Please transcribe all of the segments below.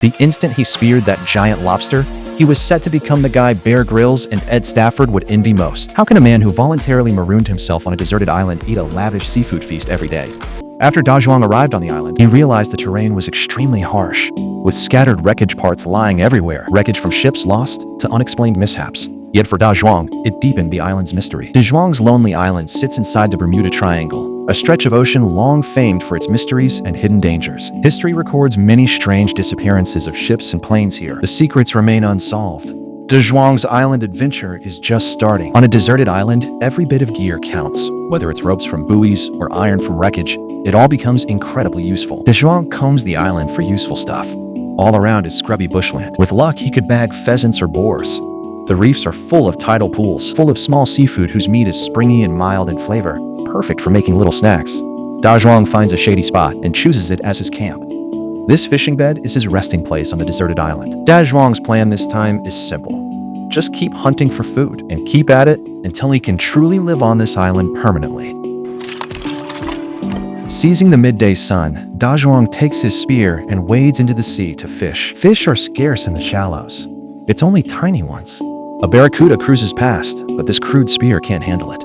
The instant he speared that giant lobster, he was set to become the guy Bear Grylls and Ed Stafford would envy most. How can a man who voluntarily marooned himself on a deserted island eat a lavish seafood feast every day? After Da Zhuang arrived on the island, he realized the terrain was extremely harsh, with scattered wreckage parts lying everywhere, wreckage from ships lost to unexplained mishaps. Yet for Da Zhuang, it deepened the island's mystery. Da Zhuang's lonely island sits inside the Bermuda Triangle, a stretch of ocean long famed for its mysteries and hidden dangers. History records many strange disappearances of ships and planes here. The secrets remain unsolved. Da Zhuang's island adventure is just starting. On a deserted island, every bit of gear counts. Whether it's ropes from buoys or iron from wreckage, it all becomes incredibly useful. Da Zhuang combs the island for useful stuff. All around is scrubby bushland. With luck, he could bag pheasants or boars. The reefs are full of tidal pools, full of small seafood whose meat is springy and mild in flavor, perfect for making little snacks. Da Zhuang finds a shady spot and chooses it as his camp. This fishing bed is his resting place on the deserted island. Da Zhuang's plan this time is simple. Just keep hunting for food and keep at it until he can truly live on this island permanently. Seizing the midday sun, Da Zhuang takes his spear and wades into the sea to fish. Fish are scarce in the shallows. It's only tiny ones. A barracuda cruises past, but this crude spear can't handle it.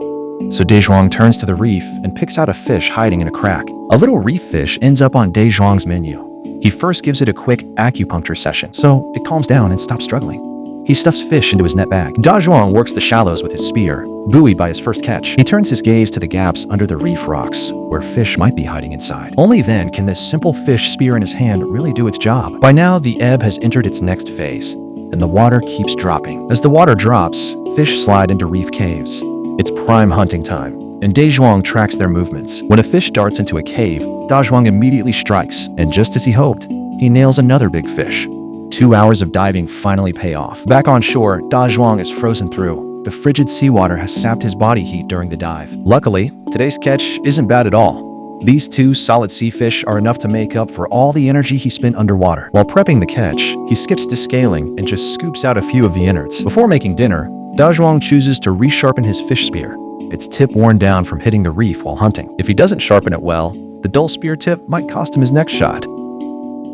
So Da Zhuang turns to the reef and picks out a fish hiding in a crack. A little reef fish ends up on Da Zhuang's menu. He first gives it a quick acupuncture session, so it calms down and stops struggling. He stuffs fish into his net bag. Da Zhuang works the shallows with his spear, buoyed by his first catch. He turns his gaze to the gaps under the reef rocks, where fish might be hiding inside. Only then can this simple fish spear in his hand really do its job. By now, the ebb has entered its next phase, and the water keeps dropping. As the water drops, fish slide into reef caves. It's prime hunting time, and Da Zhuang tracks their movements. When a fish darts into a cave, Da Zhuang immediately strikes, and just as he hoped, he nails another big fish. 2 hours of diving finally pay off. Back on shore, Da Zhuang is frozen through. The frigid seawater has sapped his body heat during the dive. Luckily, today's catch isn't bad at all. These 2 solid sea fish are enough to make up for all the energy he spent underwater. While prepping the catch, he skips descaling and just scoops out a few of the innards. Before making dinner, Da Zhuang chooses to resharpen his fish spear, its tip worn down from hitting the reef while hunting. If he doesn't sharpen it well, the dull spear tip might cost him his next shot.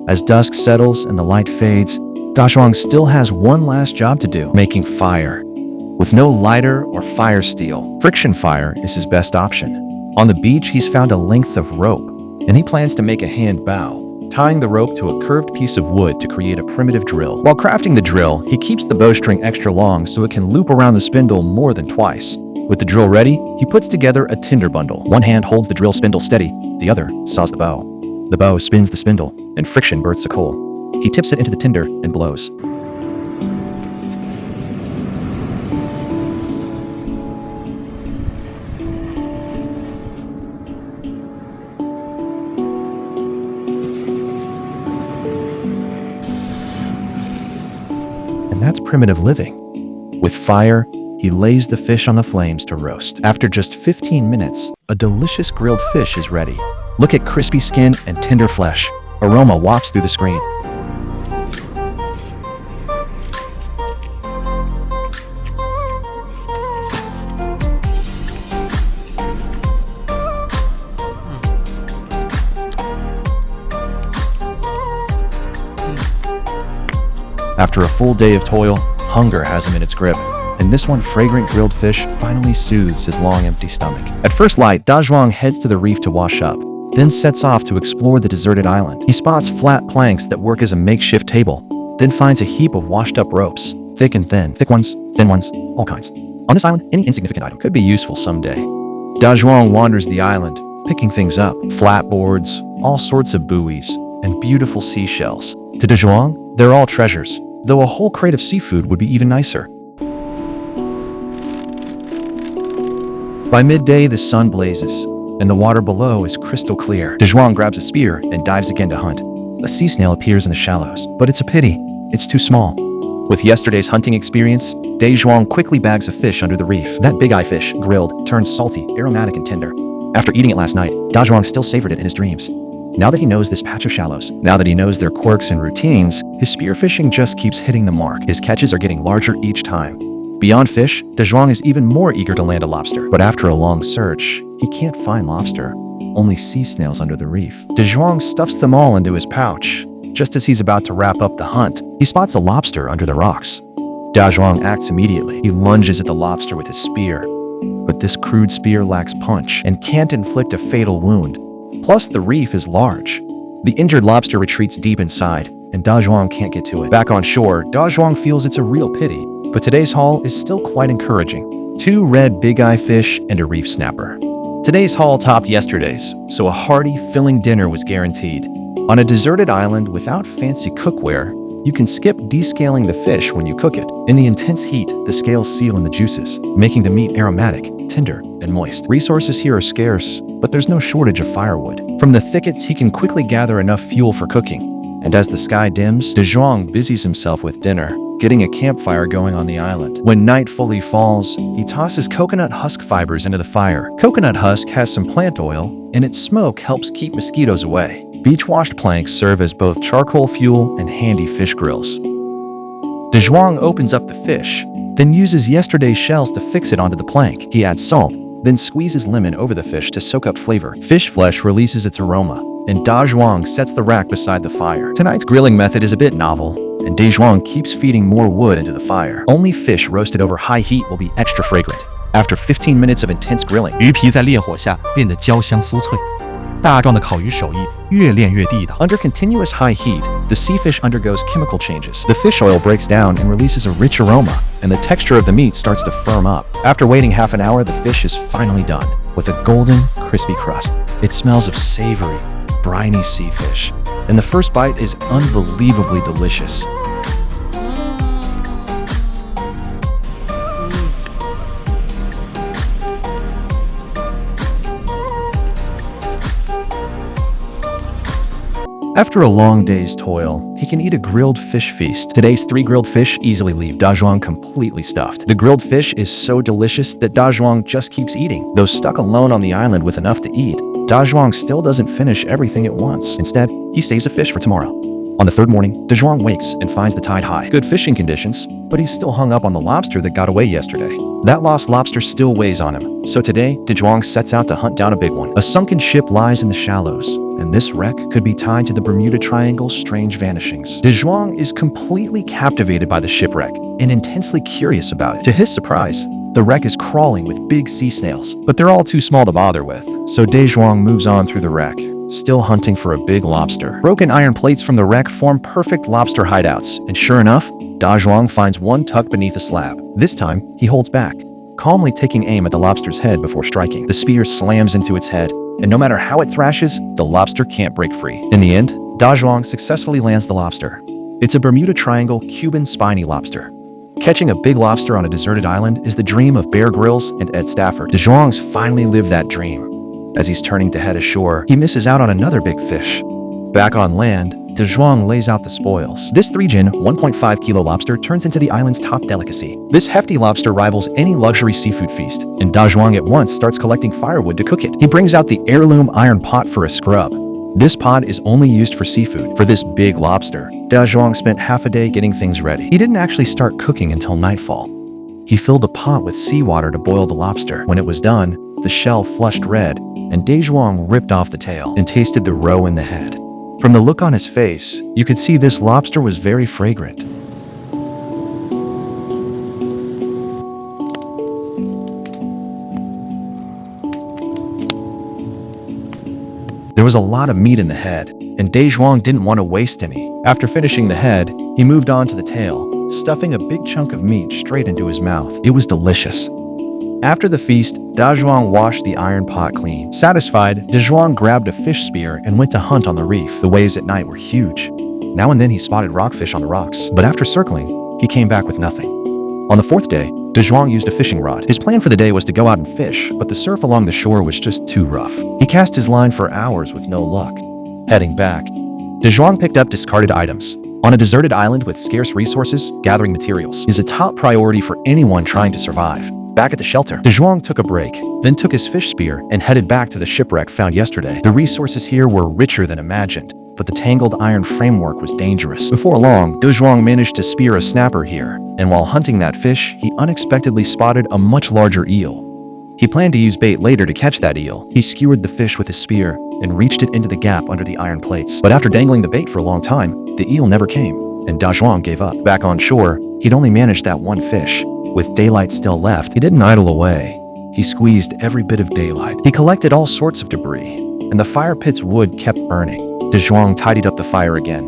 As dusk settles and the light fades, Da Zhuang still has one last job to do: making fire. With no lighter or fire steel, friction fire is his best option. On the beach, he's found a length of rope, and he plans to make a hand bow, tying the rope to a curved piece of wood to create a primitive drill. While crafting the drill, he keeps the bowstring extra long so it can loop around the spindle more than twice. With the drill ready, he puts together a tinder bundle. One hand holds the drill spindle steady, the other saws the bow. The bow spins the spindle, and friction burns the coal. He tips it into the tinder and blows. And that's primitive living. With fire, he lays the fish on the flames to roast. After just 15 minutes, a delicious grilled fish is ready. Look at crispy skin and tender flesh. Aroma wafts through the screen. After a full day of toil, hunger has him in its grip, and this one fragrant grilled fish finally soothes his long empty stomach. At first light, Da Zhuang heads to the reef to wash up, then sets off to explore the deserted island. He spots flat planks that work as a makeshift table, then finds a heap of washed up ropes, thick and thin, thick ones, thin ones, all kinds. On this island, any insignificant item could be useful someday. Da Zhuang wanders the island, picking things up, flat boards, all sorts of buoys, and beautiful seashells. To Da Zhuang, they're all treasures, though a whole crate of seafood would be even nicer. By midday, the sun blazes, and the water below is crystal clear. Da Zhuang grabs a spear and dives again to hunt. A sea snail appears in the shallows, but it's a pity. It's too small. With yesterday's hunting experience, Da Zhuang quickly bags a fish under the reef. That big eye fish, grilled, turns salty, aromatic, and tender. After eating it last night, Da Zhuang still savored it in his dreams. Now that he knows this patch of shallows, now that he knows their quirks and routines, his spearfishing just keeps hitting the mark. His catches are getting larger each time. Beyond fish, Da Zhuang is even more eager to land a lobster. But after a long search, he can't find lobster, only sea snails under the reef. Da Zhuang stuffs them all into his pouch. Just as he's about to wrap up the hunt, he spots a lobster under the rocks. Dazhuang acts immediately. He lunges at the lobster with his spear. But this crude spear lacks punch and can't inflict a fatal wound. Plus, the reef is large. The injured lobster retreats deep inside, and Dazhuang can't get to it. Back on shore, Dazhuang feels it's a real pity, but today's haul is still quite encouraging. 2 red big-eye fish and a reef snapper. Today's haul topped yesterday's, so a hearty, filling dinner was guaranteed. On a deserted island without fancy cookware, you can skip descaling the fish when you cook it. In the intense heat, the scales seal in the juices, making the meat aromatic, tender, and moist. Resources here are scarce, but there's no shortage of firewood. From the thickets, he can quickly gather enough fuel for cooking. And as the sky dims, Dazhuang busies himself with dinner, getting a campfire going on the island. When night fully falls, he tosses coconut husk fibers into the fire. Coconut husk has some plant oil, and its smoke helps keep mosquitoes away. Beach-washed planks serve as both charcoal fuel and handy fish grills. Dazhuang opens up the fish, then uses yesterday's shells to fix it onto the plank. He adds salt, then squeezes lemon over the fish to soak up flavor. Fish flesh releases its aroma, and Dazhuang sets the rack beside the fire. Tonight's grilling method is a bit novel, and Dazhuang keeps feeding more wood into the fire. Only fish roasted over high heat will be extra fragrant. After 15 minutes of intense grilling, 鱼皮在烈火下变得焦香酥脆，大壮的烤鱼手艺越练越地道。 under continuous high heat, the sea fish undergoes chemical changes. The fish oil breaks down and releases a rich aroma, and the texture of the meat starts to firm up. After waiting half an hour, the fish is finally done, with a golden, crispy crust. It smells of savory, briny sea fish, and the first bite is unbelievably delicious. After a long day's toil, he can eat a grilled fish feast. Today's 3 grilled fish easily leave Dazhuang completely stuffed. The grilled fish is so delicious that Dazhuang just keeps eating. Though stuck alone on the island with enough to eat, Dazhuang still doesn't finish everything at once. Instead, he saves a fish for tomorrow. On the 3rd morning, Dazhuang wakes and finds the tide high. Good fishing conditions, but he's still hung up on the lobster that got away yesterday. That lost lobster still weighs on him, so today, Dazhuang sets out to hunt down a big one. A sunken ship lies in the shallows, and this wreck could be tied to the Bermuda Triangle's strange vanishings. Dazhuang is completely captivated by the shipwreck and intensely curious about it. To his surprise, the wreck is crawling with big sea snails, but they're all too small to bother with, so Dazhuang moves on through the wreck, still hunting for a big lobster. Broken iron plates from the wreck form perfect lobster hideouts, and sure enough, Dazhuang finds one tucked beneath a slab. This time, he holds back, calmly taking aim at the lobster's head before striking. The spear slams into its head, and no matter how it thrashes, the lobster can't break free. In the end, Dazhuang successfully lands the lobster. It's a Bermuda Triangle Cuban spiny lobster. Catching a big lobster on a deserted island is the dream of Bear Grylls and Ed Stafford. Dazhuang's finally lived that dream. As he's turning to head ashore, he misses out on another big fish. Back on land, Dazhuang lays out the spoils. This 3-gin, 1.5-kilo lobster turns into the island's top delicacy. This hefty lobster rivals any luxury seafood feast, and Dazhuang at once starts collecting firewood to cook it. He brings out the heirloom iron pot for a scrub. This pot is only used for seafood. For this big lobster, Dazhuang spent half a day getting things ready. He didn't actually start cooking until nightfall. He filled a pot with seawater to boil the lobster. When it was done, the shell flushed red, and Dazhuang ripped off the tail and tasted the roe in the head. From the look on his face, you could see this lobster was very fragrant. There was a lot of meat in the head, and Dazhuang didn't want to waste any. After finishing the head, he moved on to the tail, stuffing a big chunk of meat straight into his mouth. It was delicious. After the feast, Dazhuang washed the iron pot clean. Satisfied, Dazhuang grabbed a fish spear and went to hunt on the reef. The waves at night were huge. Now and then he spotted rockfish on the rocks, but after circling, he came back with nothing. On the 4th day, Dazhuang used a fishing rod. His plan for the day was to go out and fish, but the surf along the shore was just too rough. He cast his line for hours with no luck. Heading back, Dazhuang picked up discarded items. On a deserted island with scarce resources, gathering materials is a top priority for anyone trying to survive. Back at the shelter, Dazhuang took a break, then took his fish spear and headed back to the shipwreck found yesterday. The resources here were richer than imagined, but the tangled iron framework was dangerous. Before long, Dazhuang managed to spear a snapper here, and while hunting that fish, he unexpectedly spotted a much larger eel. He planned to use bait later to catch that eel. He skewered the fish with his spear, and reached it into the gap under the iron plates. But after dangling the bait for a long time, the eel never came, and Da Zhuang gave up. Back on shore, he'd only managed that one fish. With daylight still left, he didn't idle away. He squeezed every bit of daylight. He collected all sorts of debris, and the fire pit's wood kept burning. Da Zhuang tidied up the fire again.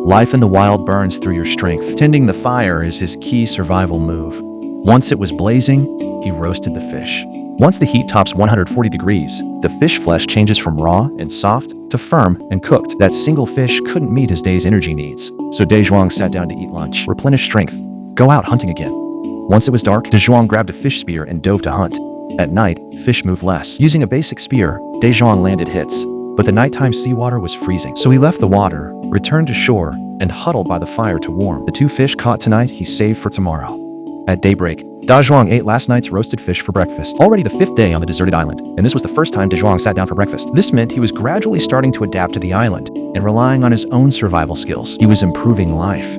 Life in the wild burns through your strength. Tending the fire is his key survival move. Once it was blazing, he roasted the fish. Once the heat tops 140 degrees, the fish flesh changes from raw and soft to firm and cooked. That single fish couldn't meet his day's energy needs, so Da Zhuang sat down to eat lunch, replenish strength, go out hunting again. Once it was dark, Da Zhuang grabbed a fish spear and dove to hunt. At night, fish move less. Using a basic spear, Da Zhuang landed hits, but the nighttime seawater was freezing. So he left the water, returned to shore, and huddled by the fire to warm. The 2 fish caught tonight he saved for tomorrow. At daybreak, Da Zhuang ate last night's roasted fish for breakfast. Already the 5th day on the deserted island, and this was the first time Da Zhuang sat down for breakfast. This meant he was gradually starting to adapt to the island and relying on his own survival skills. He was improving life.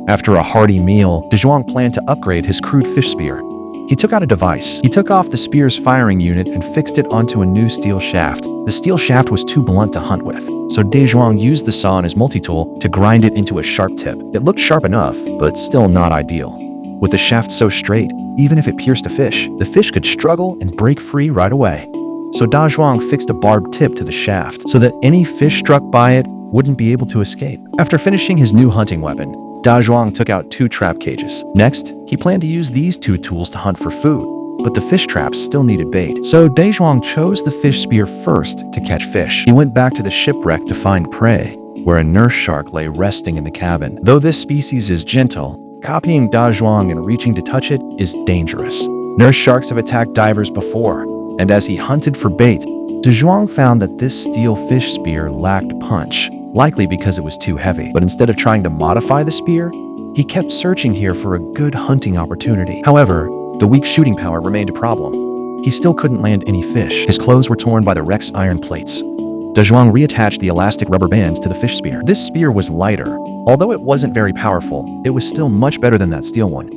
After a hearty meal, Da Zhuang planned to upgrade his crude fish spear. He took out a device. He took off the spear's firing unit and fixed it onto a new steel shaft. The steel shaft was too blunt to hunt with, so Da Zhuang used the saw and his multi-tool to grind it into a sharp tip. It looked sharp enough, but still not ideal. With the shaft so straight, even if it pierced a fish, the fish could struggle and break free right away. So Da Zhuang fixed a barbed tip to the shaft so that any fish struck by it wouldn't be able to escape. After finishing his new hunting weapon, Da Zhuang took out 2 trap cages. Next, he planned to use these 2 tools to hunt for food, but the fish traps still needed bait. So Da Zhuang chose the fish spear first to catch fish. He went back to the shipwreck to find prey, where a nurse shark lay resting in the cabin. Though this species is gentle, copying Da Zhuang and reaching to touch it is dangerous. Nurse sharks have attacked divers before, and as he hunted for bait, Da Zhuang found that this steel fish spear lacked punch, likely because it was too heavy. But instead of trying to modify the spear, he kept searching here for a good hunting opportunity. However, the weak shooting power remained a problem. He still couldn't land any fish. His clothes were torn by the wreck's iron plates. Da Zhuang reattached the elastic rubber bands to the fish spear. This spear was lighter. Although it wasn't very powerful, it was still much better than that steel one.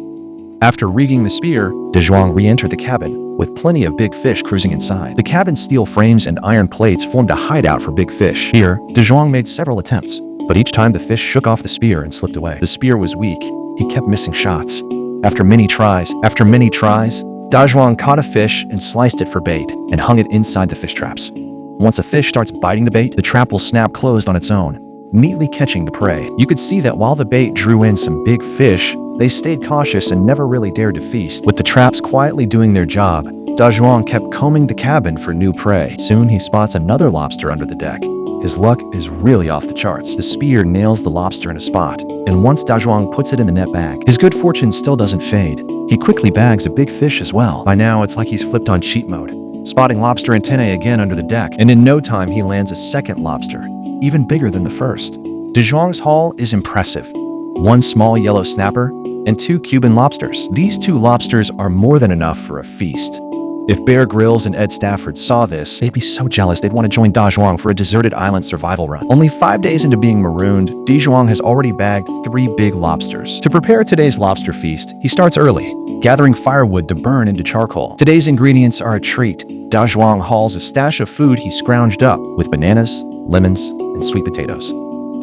After rigging the spear, Da Zhuang re-entered the cabin, with plenty of big fish cruising inside. The cabin's steel frames and iron plates formed a hideout for big fish. Here, Da Zhuang made several attempts, but each time the fish shook off the spear and slipped away. The spear was weak. He kept missing shots. After many tries, Da Zhuang caught a fish and sliced it for bait and hung it inside the fish traps. Once a fish starts biting the bait, the trap will snap closed on its own, neatly catching the prey. You could see that while the bait drew in some big fish, they stayed cautious and never really dared to feast. With the traps quietly doing their job, Da Zhuang kept combing the cabin for new prey. Soon he spots another lobster under the deck. His luck is really off the charts. The spear nails the lobster in a spot, and once Da Zhuang puts it in the net bag, his good fortune still doesn't fade. He quickly bags a big fish as well. By now, it's like he's flipped on cheat mode, spotting lobster antennae again under the deck, and in no time he lands a second lobster, even bigger than the first. Da Zhuang's haul is impressive. 1 small yellow snapper and 2 Cuban lobsters. These 2 lobsters are more than enough for a feast. If Bear Grylls and Ed Stafford saw this, they'd be so jealous they'd want to join Da Zhuang for a deserted island survival run. Only 5 days into being marooned, Da Zhuang has already bagged 3 big lobsters. To prepare today's lobster feast, he starts early, gathering firewood to burn into charcoal. Today's ingredients are a treat. Da Zhuang hauls a stash of food he scrounged up with bananas, lemons, and sweet potatoes.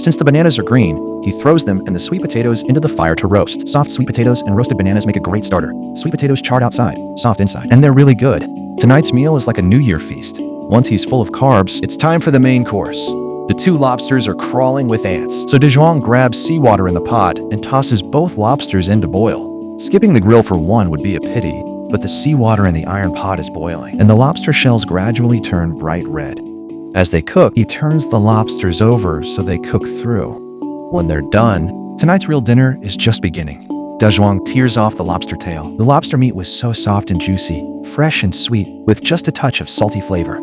Since the bananas are green, he throws them and the sweet potatoes into the fire to roast. Soft sweet potatoes and roasted bananas make a great starter. Sweet potatoes charred outside, soft inside, and they're really good. Tonight's meal is like a New Year feast. Once he's full of carbs, it's time for the main course. The 2 lobsters are crawling with ants, so Da Zhuang grabs seawater in the pot and tosses both lobsters in to boil. Skipping the grill for one would be a pity, but the seawater in the iron pot is boiling, and the lobster shells gradually turn bright red. As they cook, he turns the lobsters over so they cook through. When they're done, tonight's real dinner is just beginning. Da Zhuang tears off the lobster tail. The lobster meat was so soft and juicy, fresh and sweet, with just a touch of salty flavor.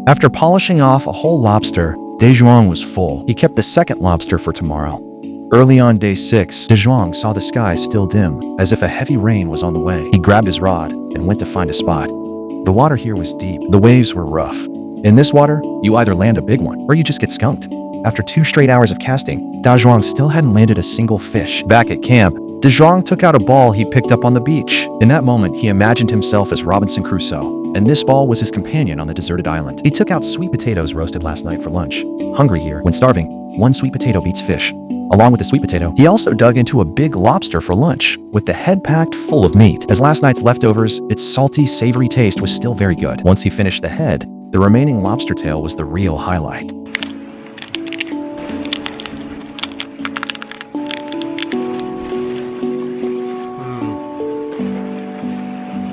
After polishing off a whole lobster, Da Zhuang was full. He kept the second lobster for tomorrow. Early on day 6, Da Zhuang saw the sky still dim, as if a heavy rain was on the way. He grabbed his rod and went to find a spot. The water here was deep. The waves were rough. In this water, you either land a big one, or you just get skunked. After 2 straight hours of casting, Da Zhuang still hadn't landed a single fish. Back at camp, De Zhuang took out a ball he picked up on the beach. In that moment, he imagined himself as Robinson Crusoe, and this ball was his companion on the deserted island. He took out sweet potatoes roasted last night for lunch. Hungry here, when starving, one sweet potato beats fish. Along with the sweet potato, he also dug into a big lobster for lunch, with the head packed full of meat. As last night's leftovers, its salty, savory taste was still very good. Once he finished the head, the remaining lobster tail was the real highlight.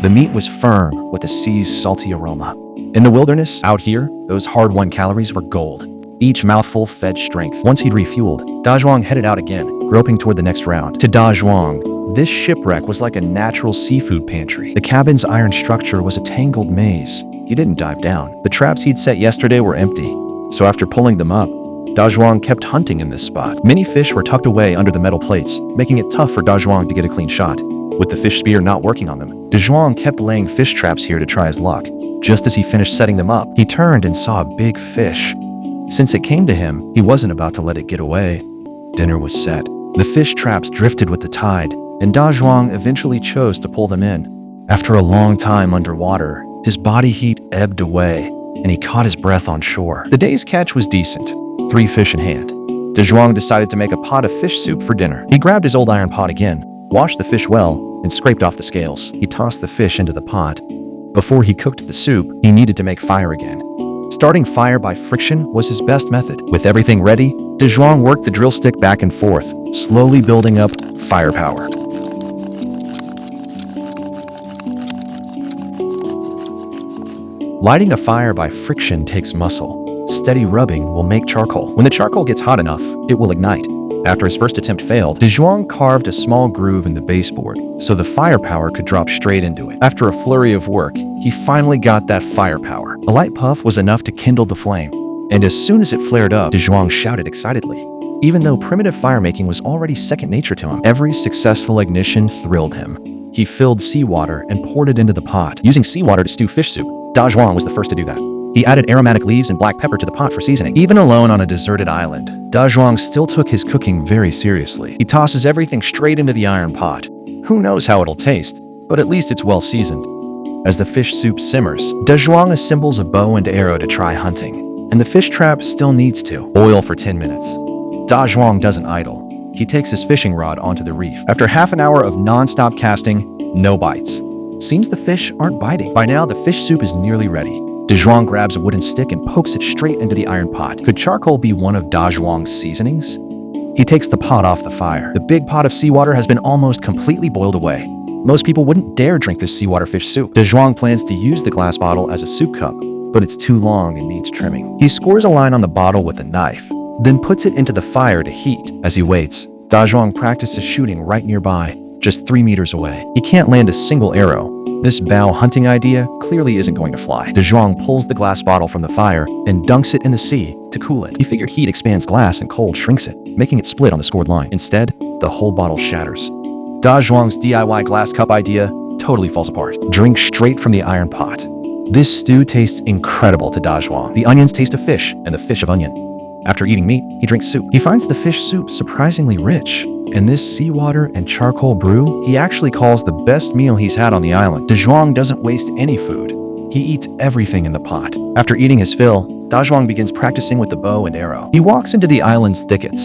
The meat was firm, with the sea's salty aroma. In the wilderness, out here, those hard-won calories were gold. Each mouthful fed strength. Once he'd refueled, Da Zhuang headed out again, groping toward the next round. To Da Zhuang, this shipwreck was like a natural seafood pantry. The cabin's iron structure was a tangled maze. He didn't dive down. The traps he'd set yesterday were empty, so after pulling them up, Da Zhuang kept hunting in this spot. Many fish were tucked away under the metal plates, making it tough for Da Zhuang to get a clean shot. With the fish spear not working on them, Da Zhuang kept laying fish traps here to try his luck. Just as he finished setting them up, he turned and saw a big fish. Since it came to him, he wasn't about to let it get away. Dinner was set. The fish traps drifted with the tide, and Da Zhuang eventually chose to pull them in. After a long time underwater, his body heat ebbed away, and he caught his breath on shore. The day's catch was decent, 3 fish in hand. Da Zhuang decided to make a pot of fish soup for dinner. He grabbed his old iron pot again, washed the fish well, and scraped off the scales. He tossed the fish into the pot. Before he cooked the soup, he needed to make fire again. Starting fire by friction was his best method. With everything ready, Da Zhuang worked the drill stick back and forth, slowly building up firepower. Lighting a fire by friction takes muscle. Steady rubbing will make charcoal. When the charcoal gets hot enough, it will ignite. After his first attempt failed, Da Zhuang carved a small groove in the baseboard so the firepower could drop straight into it. After a flurry of work, he finally got that firepower. A light puff was enough to kindle the flame, and as soon as it flared up, Da Zhuang shouted excitedly. Even though primitive firemaking was already second nature to him, every successful ignition thrilled him. He filled seawater and poured it into the pot. Using seawater to stew fish soup, Da Zhuang was the first to do that. He added aromatic leaves and black pepper to the pot for seasoning. Even alone on a deserted island, Da Zhuang still took his cooking very seriously. He tosses everything straight into the iron pot. Who knows how it'll taste, but at least it's well seasoned. As the fish soup simmers, Da Zhuang assembles a bow and arrow to try hunting, and the fish trap still needs to. Boil for 10 minutes. Da Zhuang doesn't idle. He takes his fishing rod onto the reef. After half an hour of non-stop casting, no bites. Seems the fish aren't biting. By now, the fish soup is nearly ready. Da Zhuang grabs a wooden stick and pokes it straight into the iron pot. Could charcoal be one of Da Zhuang's seasonings? He takes the pot off the fire. The big pot of seawater has been almost completely boiled away. Most people wouldn't dare drink this seawater fish soup. Da Zhuang plans to use the glass bottle as a soup cup, but it's too long and needs trimming. He scores a line on the bottle with a knife, then puts it into the fire to heat. As he waits, Da Zhuang practices shooting right nearby, just 3 meters away. He can't land a single arrow. This bow hunting idea clearly isn't going to fly. Da Zhuang pulls the glass bottle from the fire and dunks it in the sea to cool it. He figured heat expands glass and cold shrinks it, making it split on the scored line. Instead, the whole bottle shatters. Da Zhuang's DIY glass cup idea totally falls apart. Drink straight from the iron pot. This stew tastes incredible to Da Zhuang. The onions taste of fish and the fish of onion. After eating meat, he drinks soup. He finds the fish soup surprisingly rich. And this seawater and charcoal brew, he actually calls the best meal he's had on the island. Da Zhuang doesn't waste any food. He eats everything in the pot. After eating his fill, Da Zhuang begins practicing with the bow and arrow. He walks into the island's thickets.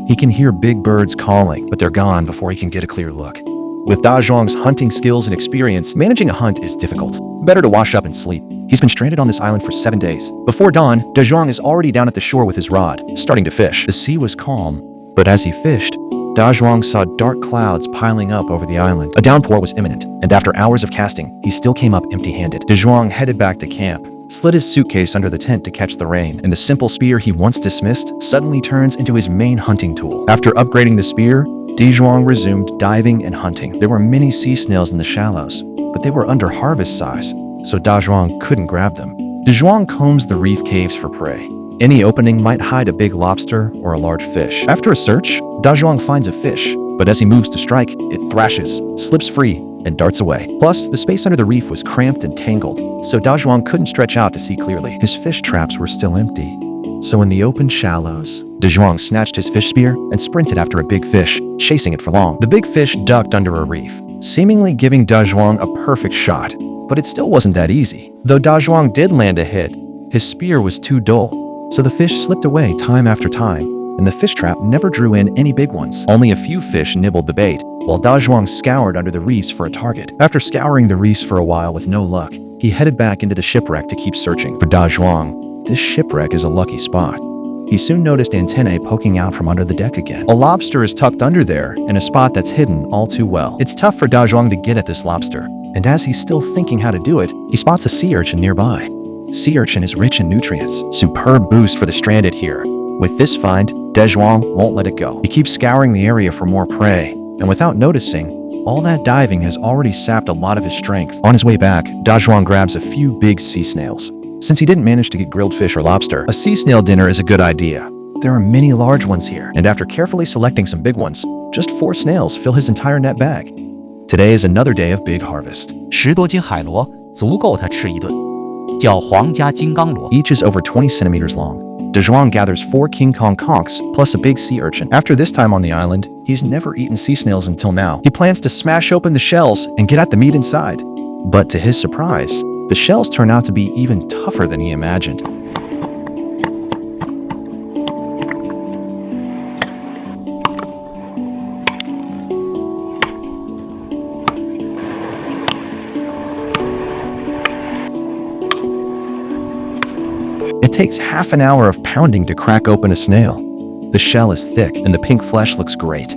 He can hear big birds calling, but they're gone before he can get a clear look. With Da Zhuang's hunting skills and experience, managing a hunt is difficult. Better to wash up and sleep. He's been stranded on this island for 7 days. Before dawn, Da Zhuang is already down at the shore with his rod, starting to fish. The sea was calm, but as he fished, Da Zhuang saw dark clouds piling up over the island. A downpour was imminent, and after hours of casting, he still came up empty-handed. Da Zhuang headed back to camp, slid his suitcase under the tent to catch the rain, and the simple spear he once dismissed suddenly turns into his main hunting tool. After upgrading the spear, Da Zhuang resumed diving and hunting. There were many sea snails in the shallows, but they were under harvest size, so Da Zhuang couldn't grab them. Da Zhuang combs the reef caves for prey. Any opening might hide a big lobster or a large fish. After a search, Da Zhuang finds a fish, but as he moves to strike, it thrashes, slips free, and darts away. Plus, the space under the reef was cramped and tangled, so Da Zhuang couldn't stretch out to see clearly. His fish traps were still empty. So in the open shallows, De Zhuang snatched his fish spear and sprinted after a big fish, chasing it for long. The big fish ducked under a reef, seemingly giving De Zhuang a perfect shot. But it still wasn't that easy. Though De Zhuang did land a hit, his spear was too dull, so the fish slipped away time after time, and the fish trap never drew in any big ones. Only a few fish nibbled the bait, while De Zhuang scoured under the reefs for a target. After scouring the reefs for a while with no luck, he headed back into the shipwreck to keep searching. For De Zhuang, this shipwreck is a lucky spot. He soon noticed antennae poking out from under the deck again. A lobster is tucked under there, in a spot that's hidden all too well. It's tough for De Zhuang to get at this lobster, and as he's still thinking how to do it, he spots a sea urchin nearby. Sea urchin is rich in nutrients, superb boost for the stranded here. With this find, De Zhuang won't let it go. He keeps scouring the area for more prey, and without noticing, all that diving has already sapped a lot of his strength. On his way back, De Zhuang grabs a few big sea snails. Since he didn't manage to get grilled fish or lobster, a sea snail dinner is a good idea. There are many large ones here, and after carefully selecting some big ones, just 4 snails fill his entire net bag. Today is another day of big harvest. 10多斤海螺足够他吃一顿，叫皇家金刚螺。 Each is over 20 centimeters long. De Zhuang gathers 4 King Kong conchs plus a big sea urchin. After this time on the island, he's never eaten sea snails until now. He plans to smash open the shells and get at the meat inside. But to his surprise, the shells turn out to be even tougher than he imagined. It takes half an hour of pounding to crack open a snail. The shell is thick and the pink flesh looks great.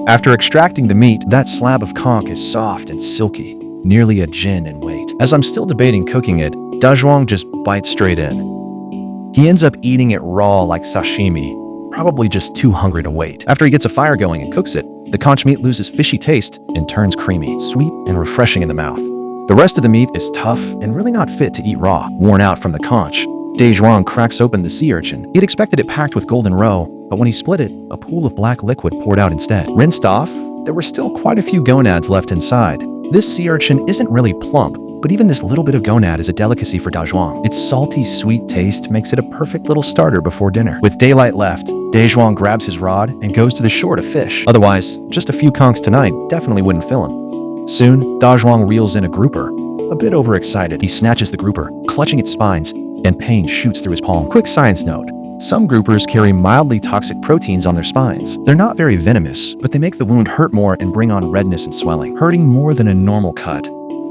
After extracting the meat, that slab of conch is soft and silky, nearly a jin in weight. As I'm still debating cooking it, De Zhuang just bites straight in. He ends up eating it raw like sashimi, probably just too hungry to wait. After he gets a fire going and cooks it, the conch meat loses fishy taste and turns creamy, sweet, and refreshing in the mouth. The rest of the meat is tough and really not fit to eat raw. Worn out from the conch, De Zhuang cracks open the sea urchin. He'd expected it packed with golden roe, but when he split it, a pool of black liquid poured out instead. Rinsed off, there were still quite a few gonads left inside. This sea urchin isn't really plump, but even this little bit of gonad is a delicacy for De Zhuang. Its salty, sweet taste makes it a perfect little starter before dinner. With daylight left, De Zhuang grabs his rod and goes to the shore to fish. Otherwise, just a few conchs tonight definitely wouldn't fill him. Soon, De Zhuang reels in a grouper. A bit overexcited, he snatches the grouper, clutching its spines, and pain shoots through his palm. Quick science note. Some groupers carry mildly toxic proteins on their spines. They're not very venomous, but they make the wound hurt more and bring on redness and swelling, hurting more than a normal cut.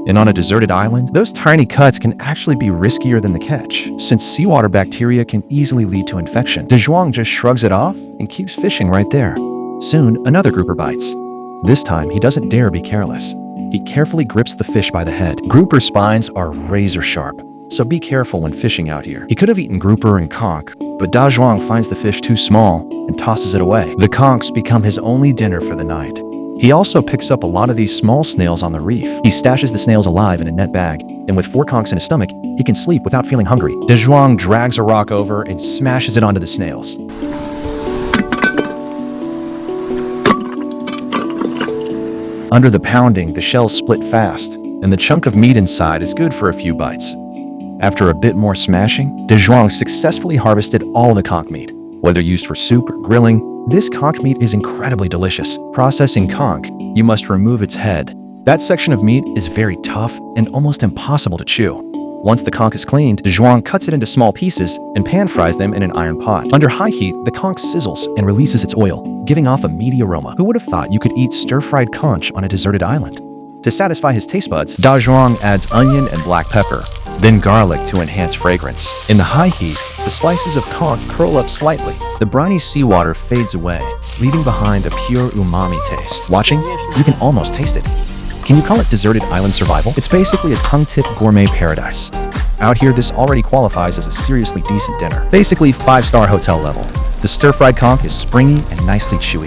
And on a deserted island, those tiny cuts can actually be riskier than the catch, since seawater bacteria can easily lead to infection. De Zhuang just shrugs it off and keeps fishing right there. Soon, another grouper bites. This time, he doesn't dare be careless. He carefully grips the fish by the head. Grouper spines are razor sharp, so be careful when fishing out here. He could have eaten grouper and conch, but De Zhuang finds the fish too small and tosses it away. The conchs become his only dinner for the night. He also picks up a lot of these small snails on the reef. He stashes the snails alive in a net bag, and with 4 conchs in his stomach, he can sleep without feeling hungry. De Zhuang drags a rock over and smashes it onto the snails. Under the pounding, the shells split fast, and the chunk of meat inside is good for a few bites. After a bit more smashing, De Zhuang successfully harvested all the conch meat. Whether used for soup or grilling, this conch meat is incredibly delicious. Processing conch, you must remove its head. That section of meat is very tough and almost impossible to chew. Once the conch is cleaned, De Zhuang cuts it into small pieces and pan fries them in an iron pot. Under high heat, the conch sizzles and releases its oil, giving off a meaty aroma. Who would have thought you could eat stir-fried conch on a deserted island? To satisfy his taste buds, De Zhuang adds onion and black pepper, then garlic to enhance fragrance. In the high heat, the slices of conch curl up slightly. The briny seawater fades away, leaving behind a pure umami taste. Watching, you can almost taste it. Can you call it deserted island survival? It's basically a tongue-tip gourmet paradise. Out here, this already qualifies as a seriously decent dinner. Basically 5-star hotel level. The stir-fried conch is springy and nicely chewy.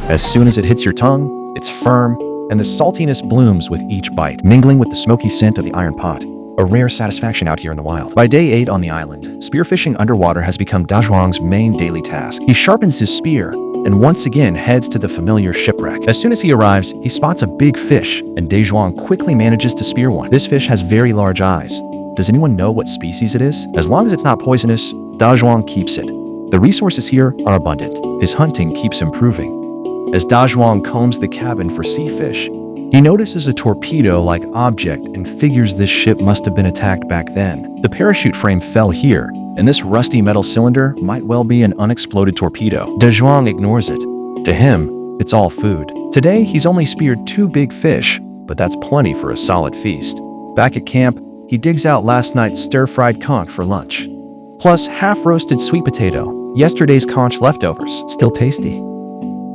As soon as it hits your tongue, it's firm and the saltiness blooms with each bite, mingling with the smoky scent of the iron pot. A rare satisfaction out here in the wild. By day 8 on the island, spearfishing underwater has become Dazhuang's main daily task. He sharpens his spear and once again heads to the familiar shipwreck. As soon as he arrives, he spots a big fish, and Dazhuang quickly manages to spear one. This fish has very large eyes. Does anyone know what species it is? As long as it's not poisonous, Dazhuang keeps it. The resources here are abundant. His hunting keeps improving. As Dazhuang combs the cabin for sea fish, he notices a torpedo-like object and figures this ship must have been attacked back then. The parachute frame fell here, and this rusty metal cylinder might well be an unexploded torpedo. Dazhuang ignores it. To him, it's all food. Today, he's only speared 2 big fish, but that's plenty for a solid feast. Back at camp, he digs out last night's stir-fried conch for lunch, plus half-roasted sweet potato, yesterday's conch leftovers. Still tasty.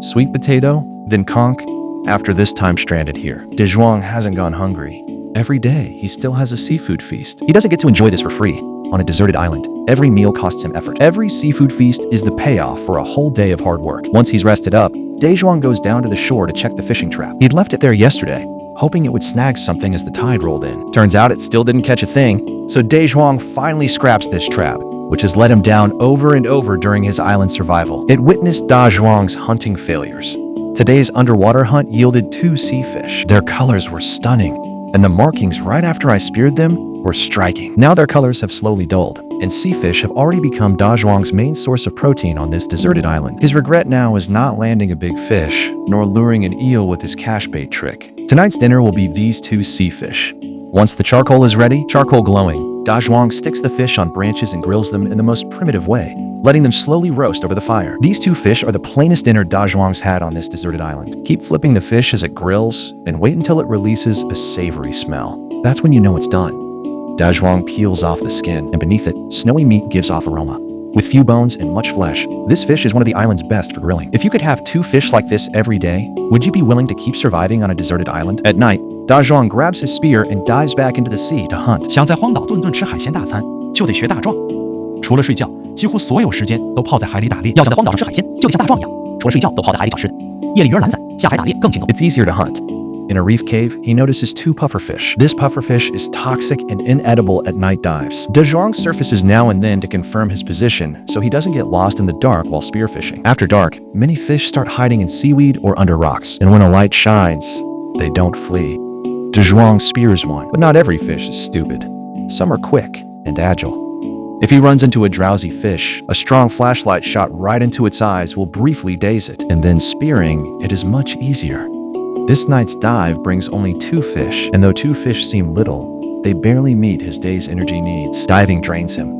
Sweet potato, then conch. After this time stranded here, Dazhuang hasn't gone hungry. Every day, he still has a seafood feast. He doesn't get to enjoy this for free. On a deserted island, every meal costs him effort. Every seafood feast is the payoff for a whole day of hard work. Once he's rested up, Dazhuang goes down to the shore to check the fishing trap. He'd left it there yesterday, hoping it would snag something as the tide rolled in. Turns out it still didn't catch a thing, so Dazhuang finally scraps this trap, which has let him down over and over during his island survival. It witnessed Dazhuang's hunting failures. Today's underwater hunt yielded 2 sea fish. Their colors were stunning, and the markings right after I speared them were striking. Now their colors have slowly dulled, and sea fish have already become Dazhuang's main source of protein on this deserted island. His regret now is not landing a big fish, nor luring an eel with his cash bait trick. Tonight's dinner will be these 2 sea fish. Once the charcoal is ready, charcoal glowing, Dazhuang sticks the fish on branches and grills them in the most primitive way, letting them slowly roast over the fire. These 2 fish are the plainest dinner Dazhuang's had on this deserted island. Keep flipping the fish as it grills, and wait until it releases a savory smell. That's when you know it's done. Dazhuang peels off the skin, and beneath it, snowy meat gives off aroma. With few bones and much flesh, this fish is one of the island's best for grilling. If you could have 2 fish like this every day, would you be willing to keep surviving on a deserted island? At night, Dazhuang grabs his spear and dives back into the sea to hunt. 想在荒岛顿顿吃海鲜大餐，就得学大壮。除了睡觉，几乎所有时间都泡在海里打猎。要想在荒岛上吃海鲜，就得像大壮一样，除了睡觉都泡在海里找吃的。夜里鱼儿懒散，下海打猎更轻松。It's easier to hunt. In a reef cave, he notices 2 pufferfish. This pufferfish is toxic and inedible at night dives. Dazhuang surfaces now and then to confirm his position, so he doesn't get lost in the dark while spearfishing. After dark, many fish start hiding in seaweed or under rocks, and when a light shines, they don't flee. Dazhuang spears one, but not every fish is stupid. Some are quick and agile. If he runs into a drowsy fish, a strong flashlight shot right into its eyes will briefly daze it, and then spearing it is much easier. This night's dive brings only 2 fish, and though 2 fish seem little, they barely meet his day's energy needs. Diving drains him.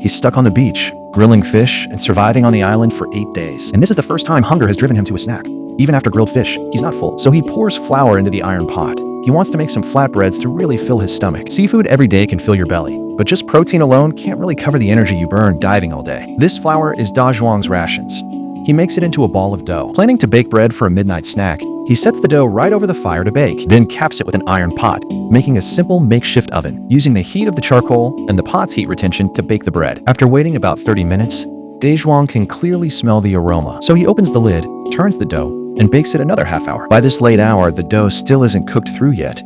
He's stuck on the beach, grilling fish and surviving on the island for 8 days. And this is the first time hunger has driven him to a snack. Even after grilled fish, he's not full, so he pours flour into the iron pot. He wants to make some flatbreads to really fill his stomach. Seafood every day can fill your belly, but just protein alone can't really cover the energy you burn diving all day. This flour is Dazhuang's rations. He makes it into a ball of dough. Planning to bake bread for a midnight snack, he sets the dough right over the fire to bake, then caps it with an iron pot, making a simple makeshift oven, using the heat of the charcoal and the pot's heat retention to bake the bread. After waiting about 30 minutes, Dazhuang can clearly smell the aroma, so he opens the lid, turns the dough, and bakes it another half hour. By this late hour, the dough still isn't cooked through yet,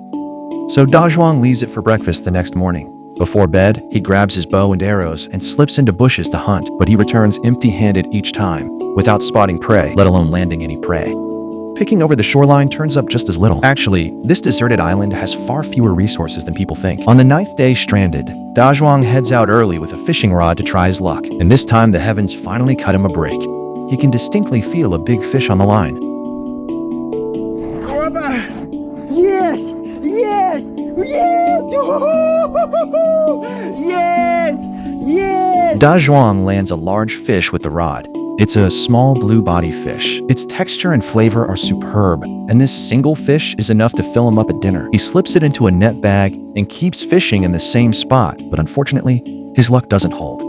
so Dazhuang leaves it for breakfast the next morning. Before bed, he grabs his bow and arrows and slips into bushes to hunt, but he returns empty-handed each time, without spotting prey, let alone landing any prey. Picking over the shoreline turns up just as little. Actually, this deserted island has far fewer resources than people think. On the 9th day stranded, Dazhuang heads out early with a fishing rod to try his luck, and this time the heavens finally cut him a break. He can distinctly feel a big fish on the line. Yes! Yes! Yes! Yes! Yes! Dazhuang lands a large fish with the rod. It's a small blue body fish. Its texture and flavor are superb, and this single fish is enough to fill him up at dinner. He slips it into a net bag and keeps fishing in the same spot, but unfortunately, his luck doesn't hold.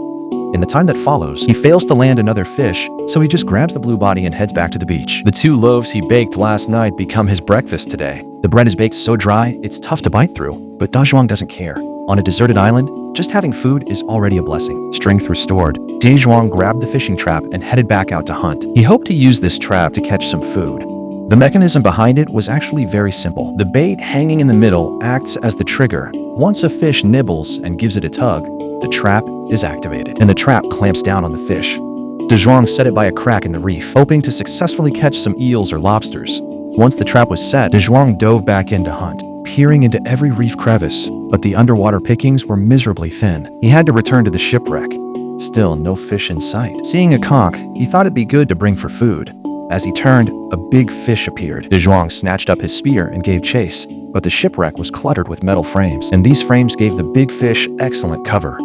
In the time that follows, he fails to land another fish, so he just grabs the blue body and heads back to the beach. The 2 loaves he baked last night become his breakfast today. The bread is baked so dry, it's tough to bite through, but Dazhuang doesn't care. On a deserted island, just having food is already a blessing. Strength restored, Dazhuang grabbed the fishing trap and headed back out to hunt. He hoped to use this trap to catch some food. The mechanism behind it was actually very simple. The bait hanging in the middle acts as the trigger. Once a fish nibbles and gives it a tug, the trap is activated, and the trap clamps down on the fish. De Zhuang set it by a crack in the reef, hoping to successfully catch some eels or lobsters. Once the trap was set, De Zhuang dove back in to hunt, peering into every reef crevice, but the underwater pickings were miserably thin. He had to return to the shipwreck. Still, no fish in sight. Seeing a conch, he thought it'd be good to bring for food. As he turned, a big fish appeared. De Zhuang snatched up his spear and gave chase, but the shipwreck was cluttered with metal frames, and these frames gave the big fish excellent cover.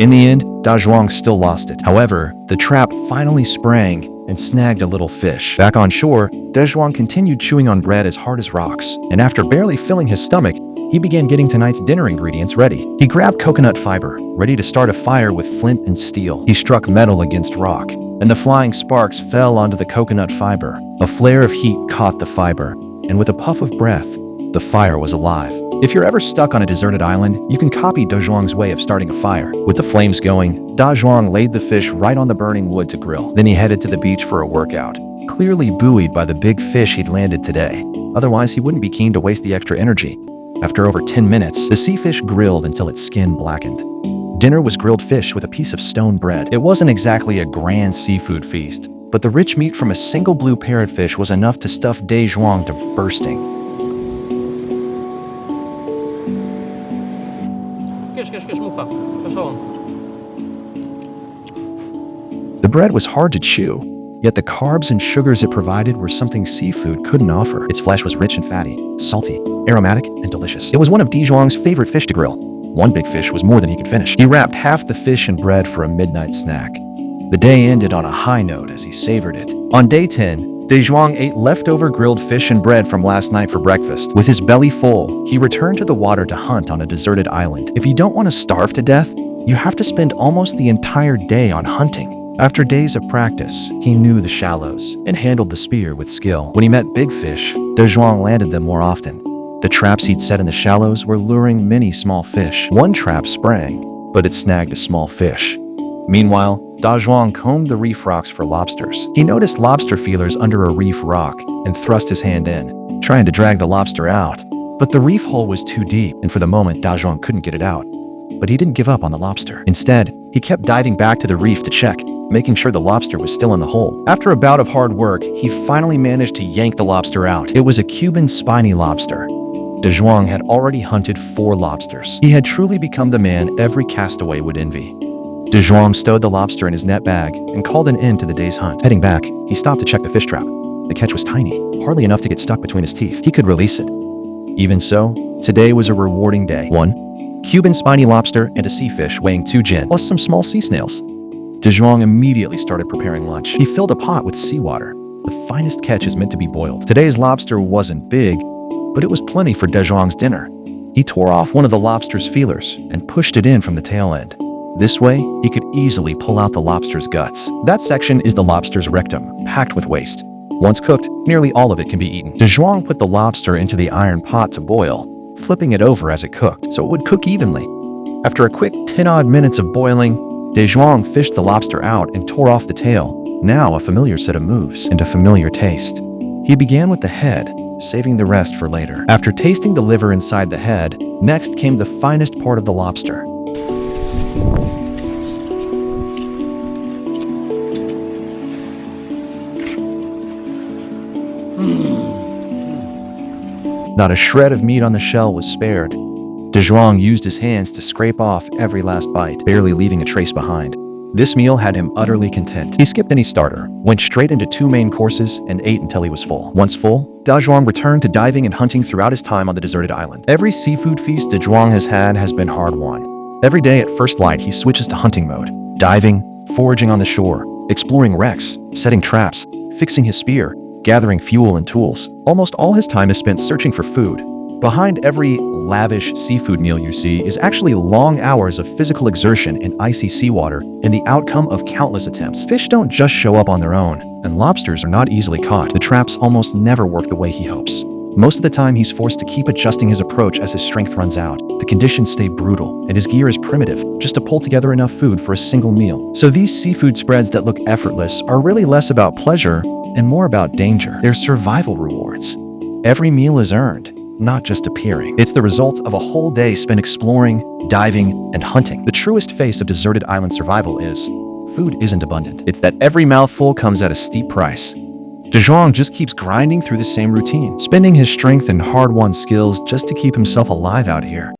In the end, De Zhuang still lost it. However, the trap finally sprang and snagged a little fish. Back on shore, De Zhuang continued chewing on bread as hard as rocks, and after barely filling his stomach, he began getting tonight's dinner ingredients ready. He grabbed coconut fiber, ready to start a fire with flint and steel. He struck metal against rock, and the flying sparks fell onto the coconut fiber. A flare of heat caught the fiber, and with a puff of breath, the fire was alive. If you're ever stuck on a deserted island, you can copy De Zhuang's way of starting a fire. With the flames going, De Zhuang laid the fish right on the burning wood to grill. Then he headed to the beach for a workout, clearly buoyed by the big fish he'd landed today. Otherwise, he wouldn't be keen to waste the extra energy. After over 10 minutes, the sea fish grilled until its skin blackened. Dinner was grilled fish with a piece of stone bread. It wasn't exactly a grand seafood feast, but the rich meat from a single blue parrotfish was enough to stuff De Zhuang to bursting. The bread was hard to chew, yet the carbs and sugars it provided were something seafood couldn't offer. Its flesh was rich and fatty, salty, aromatic, and delicious. It was one of De Zhuang's favorite fish to grill. One big fish was more than he could finish. He wrapped half the fish in bread for a midnight snack. The day ended on a high note as he savored it. On day 10, De Zhuang ate leftover grilled fish and bread from last night for breakfast. With his belly full, he returned to the water to hunt on a deserted island. If you don't want to starve to death, you have to spend almost the entire day on hunting. After days of practice, he knew the shallows and handled the spear with skill. When he met big fish, De Zhuang landed them more often. The traps he'd set in the shallows were luring many small fish. One trap sprang, but it snagged a small fish. Meanwhile, De Zhuang combed the reef rocks for lobsters. He noticed lobster feelers under a reef rock and thrust his hand in, trying to drag the lobster out. But the reef hole was too deep, and for the moment, De Zhuang couldn't get it out. But he didn't give up on the lobster. Instead, he kept diving back to the reef to check, making sure the lobster was still in the hole. After a bout of hard work, he finally managed to yank the lobster out. It was a Cuban spiny lobster. De Zhuang had already hunted 4 lobsters. He had truly become the man every castaway would envy. De Zhuang stowed the lobster in his net bag and called an end to the day's hunt. Heading back, he stopped to check the fish trap. The catch was tiny, hardly enough to get stuck between his teeth. He could release it. Even so, today was a rewarding day. 1 Cuban spiny lobster and a sea fish weighing 2 jin, plus some small sea snails. De Zhuang immediately started preparing lunch. He filled a pot with seawater. The finest catch is meant to be boiled. Today's lobster wasn't big, but it was plenty for De Zhuang's dinner. He tore off one of the lobster's feelers and pushed it in from the tail end. This way, he could easily pull out the lobster's guts. That section is the lobster's rectum, packed with waste. Once cooked, nearly all of it can be eaten. De Zhuang put the lobster into the iron pot to boil, flipping it over as it cooked, so it would cook evenly. After a quick 10-odd minutes of boiling, De Zhuang fished the lobster out and tore off the tail. Now a familiar set of moves and a familiar taste. He began with the head, saving the rest for later. After tasting the liver inside the head, next came the finest part of the lobster. Not a shred of meat on the shell was spared. De Zhuang used his hands to scrape off every last bite, barely leaving a trace behind. This meal had him utterly content. He skipped any starter, went straight into 2 main courses, and ate until he was full. Once full, De Zhuang returned to diving and hunting throughout his time on the deserted island. Every seafood feast De Zhuang has had has been hard-won. Every day at first light, he switches to hunting mode, diving, foraging on the shore, exploring wrecks, setting traps, fixing his spear, gathering fuel and tools. Almost all his time is spent searching for food. Behind every lavish seafood meal you see is actually long hours of physical exertion in icy seawater and the outcome of countless attempts. Fish don't just show up on their own, and lobsters are not easily caught. The traps almost never work the way he hopes. Most of the time, he's forced to keep adjusting his approach as his strength runs out. The conditions stay brutal, and his gear is primitive, just to pull together enough food for a single meal. So these seafood spreads that look effortless are really less about pleasure and more about danger. They're survival rewards. Every meal is earned, not just appearing. It's the result of a whole day spent exploring, diving, and hunting. The truest face of deserted island survival is food isn't abundant. It's that every mouthful comes at a steep price. DeZhuang just keeps grinding through the same routine, spending his strength and hard-won skills just to keep himself alive out here.